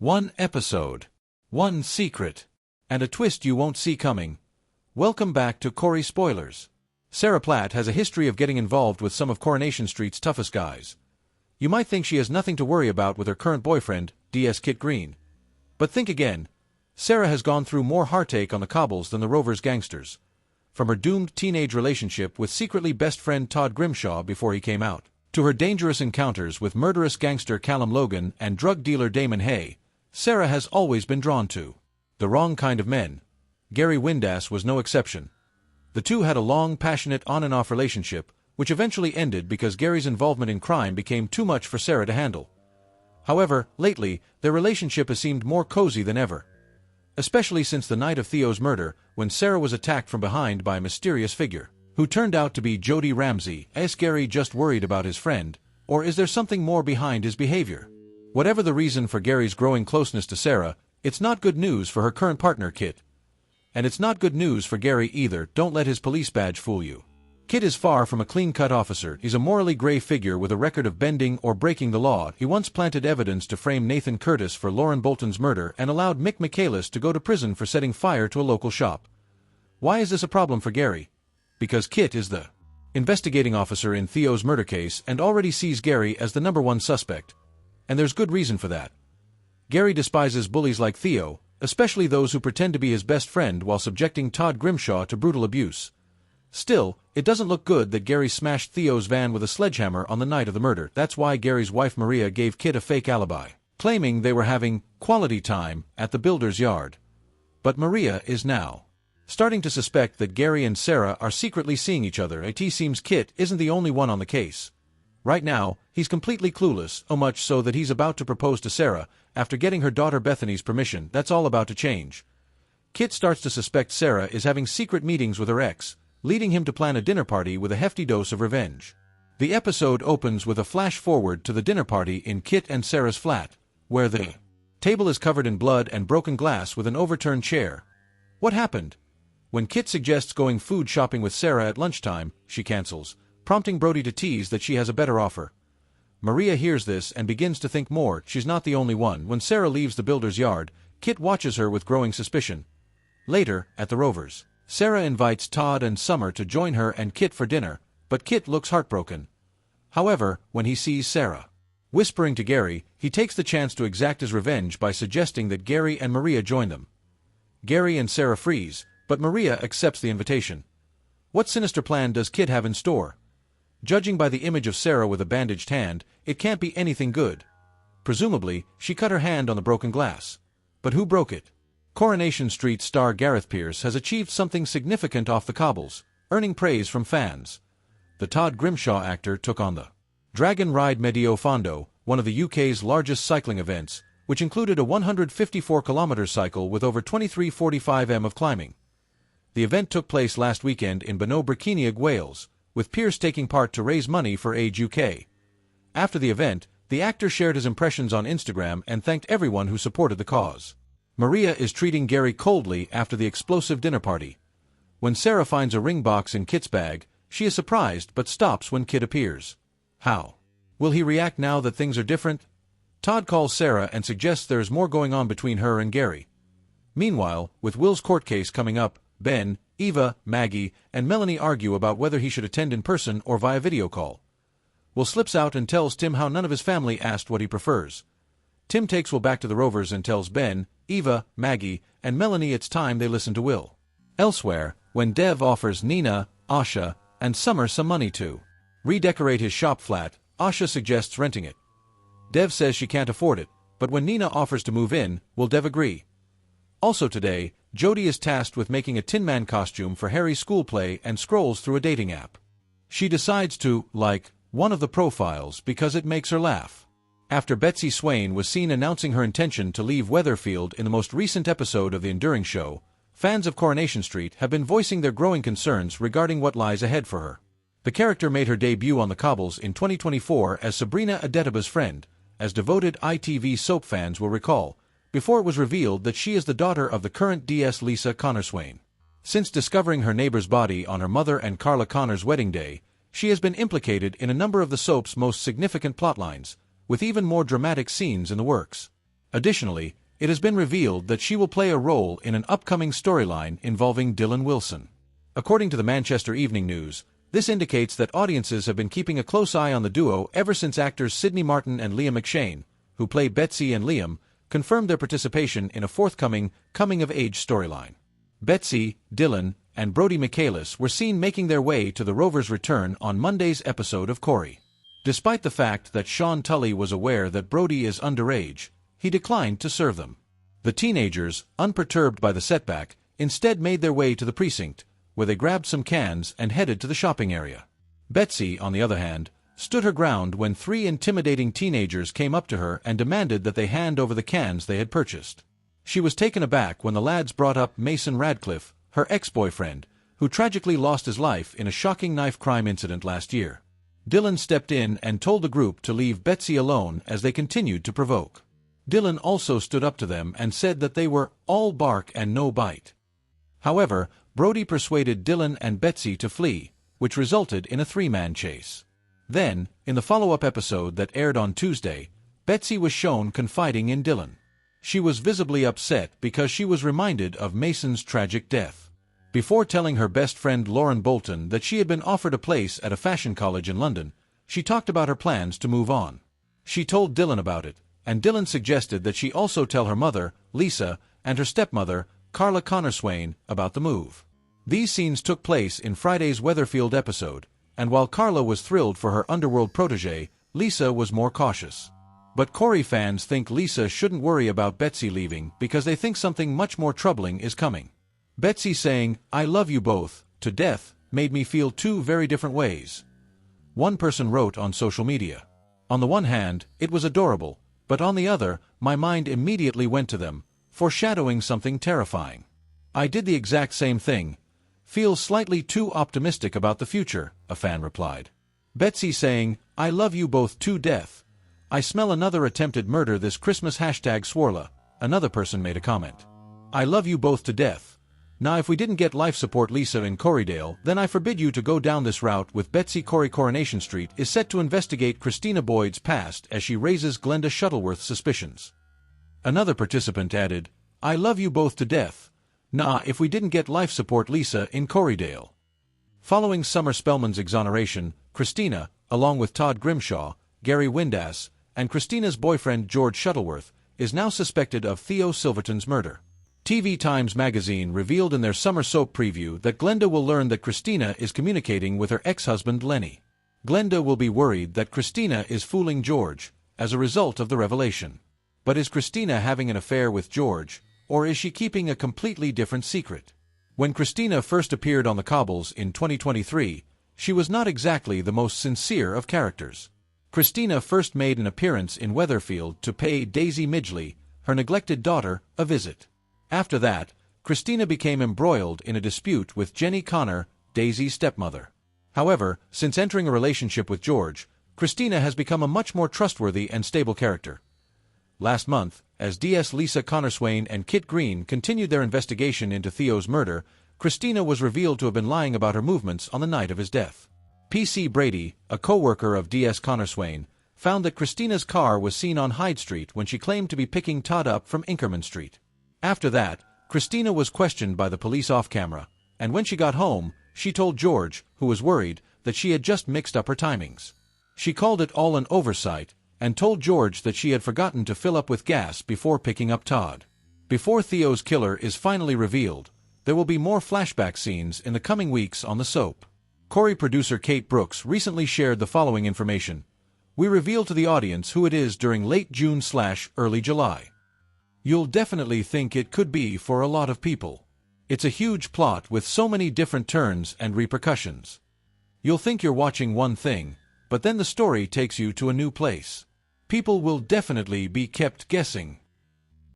One episode, one secret, and a twist you won't see coming. Welcome back to Corrie Spoilers. Sarah Platt has a history of getting involved with some of Coronation Street's toughest guys. You might think she has nothing to worry about with her current boyfriend, DS Kit Green. But think again. Sarah has gone through more heartache on the cobbles than the Rovers gangsters. From her doomed teenage relationship with secretly best friend Todd Grimshaw before he came out, to her dangerous encounters with murderous gangster Callum Logan and drug dealer Damon Hay, Sarah has always been drawn to the wrong kind of men. Gary Windass was no exception. The two had a long, passionate on-and-off relationship, which eventually ended because Gary's involvement in crime became too much for Sarah to handle. However, lately, their relationship has seemed more cozy than ever. Especially since the night of Theo's murder, when Sarah was attacked from behind by a mysterious figure, who turned out to be Jody Ramsey. Is Gary just worried about his friend, or is there something more behind his behavior? Whatever the reason for Gary's growing closeness to Sarah, it's not good news for her current partner, Kit. And it's not good news for Gary either. Don't let his police badge fool you. Kit is far from a clean-cut officer. He's a morally gray figure with a record of bending or breaking the law. He once planted evidence to frame Nathan Curtis for Lauren Bolton's murder and allowed Mick Michaelis to go to prison for setting fire to a local shop. Why is this a problem for Gary? Because Kit is the investigating officer in Theo's murder case and already sees Gary as the #1 suspect. And there's good reason for that. Gary despises bullies like Theo, especially those who pretend to be his best friend while subjecting Todd Grimshaw to brutal abuse. Still, it doesn't look good that Gary smashed Theo's van with a sledgehammer on the night of the murder. That's why Gary's wife Maria gave Kit a fake alibi, claiming they were having quality time at the builder's yard. But Maria is now starting to suspect that Gary and Sarah are secretly seeing each other. It seems Kit isn't the only one on the case. Right now, he's completely clueless, so much so that he's about to propose to Sarah after getting her daughter Bethany's permission. That's all about to change. Kit starts to suspect Sarah is having secret meetings with her ex, leading him to plan a dinner party with a hefty dose of revenge. The episode opens with a flash forward to the dinner party in Kit and Sarah's flat, where the table is covered in blood and broken glass with an overturned chair. What happened? When Kit suggests going food shopping with Sarah at lunchtime, she cancels, prompting Brody to tease that she has a better offer. Maria hears this and begins to think more. She's not the only one. When Sarah leaves the builder's yard, Kit watches her with growing suspicion. Later, at the Rovers, Sarah invites Todd and Summer to join her and Kit for dinner, but Kit looks heartbroken. However, when he sees Sarah whispering to Gary, he takes the chance to exact his revenge by suggesting that Gary and Maria join them. Gary and Sarah freeze, but Maria accepts the invitation. What sinister plan does Kit have in store? Judging by the image of Sarah with a bandaged hand, it can't be anything good. Presumably, she cut her hand on the broken glass. But who broke it? Coronation Street star Gareth Pierce has achieved something significant off the cobbles, earning praise from fans. The Todd Grimshaw actor took on the Dragon Ride Medio Fondo, one of the UK's largest cycling events, which included a 154-kilometre cycle with over 2345 m of climbing. The event took place last weekend in Brycheiniog, Wales, with Pierce taking part to raise money for Age UK. After the event, the actor shared his impressions on Instagram and thanked everyone who supported the cause. Maria is treating Gary coldly after the explosive dinner party. When Sarah finds a ring box in Kit's bag, she is surprised but stops when Kit appears. How will he react now that things are different? Todd calls Sarah and suggests there is more going on between her and Gary. Meanwhile, with Will's court case coming up, Ben, Eva, Maggie, and Melanie argue about whether he should attend in person or via video call. Will slips out and tells Tim how none of his family asked what he prefers. Tim takes Will back to the Rovers and tells Ben, Eva, Maggie, and Melanie it's time they listen to Will. Elsewhere, when Dev offers Nina, Asha, and Summer some money to redecorate his shop flat, Asha suggests renting it. Dev says she can't afford it, but when Nina offers to move in, will Dev agree? Also today, Jody is tasked with making a Tin Man costume for Harry's school play and scrolls through a dating app. She decides to like one of the profiles because it makes her laugh. After Betsy Swain was seen announcing her intention to leave Weatherfield in the most recent episode of The Enduring Show, fans of Coronation Street have been voicing their growing concerns regarding what lies ahead for her. The character made her debut on the cobbles in 2024 as Sabrina Adetaba's friend, as devoted ITV soap fans will recall, before it was revealed that she is the daughter of the current DS Lisa Connor-Swain. Since discovering her neighbor's body on her mother and Carla Connor's wedding day, she has been implicated in a number of the soap's most significant plotlines, with even more dramatic scenes in the works. Additionally, it has been revealed that she will play a role in an upcoming storyline involving Dylan Wilson. According to the Manchester Evening News, this indicates that audiences have been keeping a close eye on the duo ever since actors Sidney Martin and Liam McShane, who play Betsy and Liam, confirmed their participation in a forthcoming coming-of-age storyline. Betsy, Dylan, and Brodie Michaelis were seen making their way to the Rovers' return on Monday's episode of Corrie. Despite the fact that Sean Tully was aware that Brodie is underage, he declined to serve them. The teenagers, unperturbed by the setback, instead made their way to the precinct, where they grabbed some cans and headed to the shopping area. Betsy, on the other hand, stood her ground when 3 intimidating teenagers came up to her and demanded that they hand over the cans they had purchased. She was taken aback when the lads brought up Mason Radcliffe, her ex-boyfriend, who tragically lost his life in a shocking knife crime incident last year. Dylan stepped in and told the group to leave Betsy alone as they continued to provoke. Dylan also stood up to them and said that they were all bark and no bite. However, Brodie persuaded Dylan and Betsy to flee, which resulted in a 3-man chase. Then, in the follow-up episode that aired on Tuesday, Betsy was shown confiding in Dylan. She was visibly upset because she was reminded of Mason's tragic death. Before telling her best friend Lauren Bolton that she had been offered a place at a fashion college in London, she talked about her plans to move on. She told Dylan about it, and Dylan suggested that she also tell her mother, Lisa, and her stepmother, Carla Connerswain, about the move. These scenes took place in Friday's Weatherfield episode, and while Carla was thrilled for her underworld protégé, Lisa was more cautious. But Corrie fans think Lisa shouldn't worry about Betsy leaving because they think something much more troubling is coming. Betsy saying, "I love you both, to death," made me feel 2 very different ways. One person wrote on social media. On the one hand, it was adorable, but on the other, my mind immediately went to them, foreshadowing something terrifying. I did the exact same thing. Feel slightly too optimistic about the future, a fan replied. Betsy saying, "I love you both to death. I smell another attempted murder this Christmas #Swarla," another person made a comment. "I love you both to death. Now if we didn't get life support Lisa in Corriedale, then I forbid you to go down this route with Betsy." Corrie. Coronation Street is set to investigate Christina Boyd's past as she raises Glenda Shuttleworth's suspicions. Another participant added, "I love you both to death. Nah, if we didn't get life support Lisa in Corriedale." Following Summer Spellman's exoneration, Christina, along with Todd Grimshaw, Gary Windass, and Christina's boyfriend George Shuttleworth, is now suspected of Theo Silverton's murder. TV Times magazine revealed in their summer soap preview that Glenda will learn that Christina is communicating with her ex-husband Lenny. Glenda will be worried that Christina is fooling George as a result of the revelation. But is Christina having an affair with George, or is she keeping a completely different secret? When Christina first appeared on the cobbles in 2023, she was not exactly the most sincere of characters. Christina first made an appearance in Weatherfield to pay Daisy Midgley, her neglected daughter, a visit. After that, Christina became embroiled in a dispute with Jenny Connor, Daisy's stepmother. However, since entering a relationship with George, Christina has become a much more trustworthy and stable character. Last month, as DS Lisa Connerswain and Kit Green continued their investigation into Theo's murder, Christina was revealed to have been lying about her movements on the night of his death. P.C. Brady, a co-worker of DS Connerswain, found that Christina's car was seen on Hyde Street when she claimed to be picking Todd up from Inkerman Street. After that, Christina was questioned by the police off-camera, and when she got home, she told George, who was worried, that she had just mixed up her timings. She called it all an oversight, and told George that she had forgotten to fill up with gas before picking up Todd. Before Theo's killer is finally revealed, there will be more flashback scenes in the coming weeks on the soap. Corrie producer Kate Brooks recently shared the following information. "We reveal to the audience who it is during late June/early July. You'll definitely think it could be for a lot of people. It's a huge plot with so many different turns and repercussions. You'll think you're watching one thing, but then the story takes you to a new place. People will definitely be kept guessing."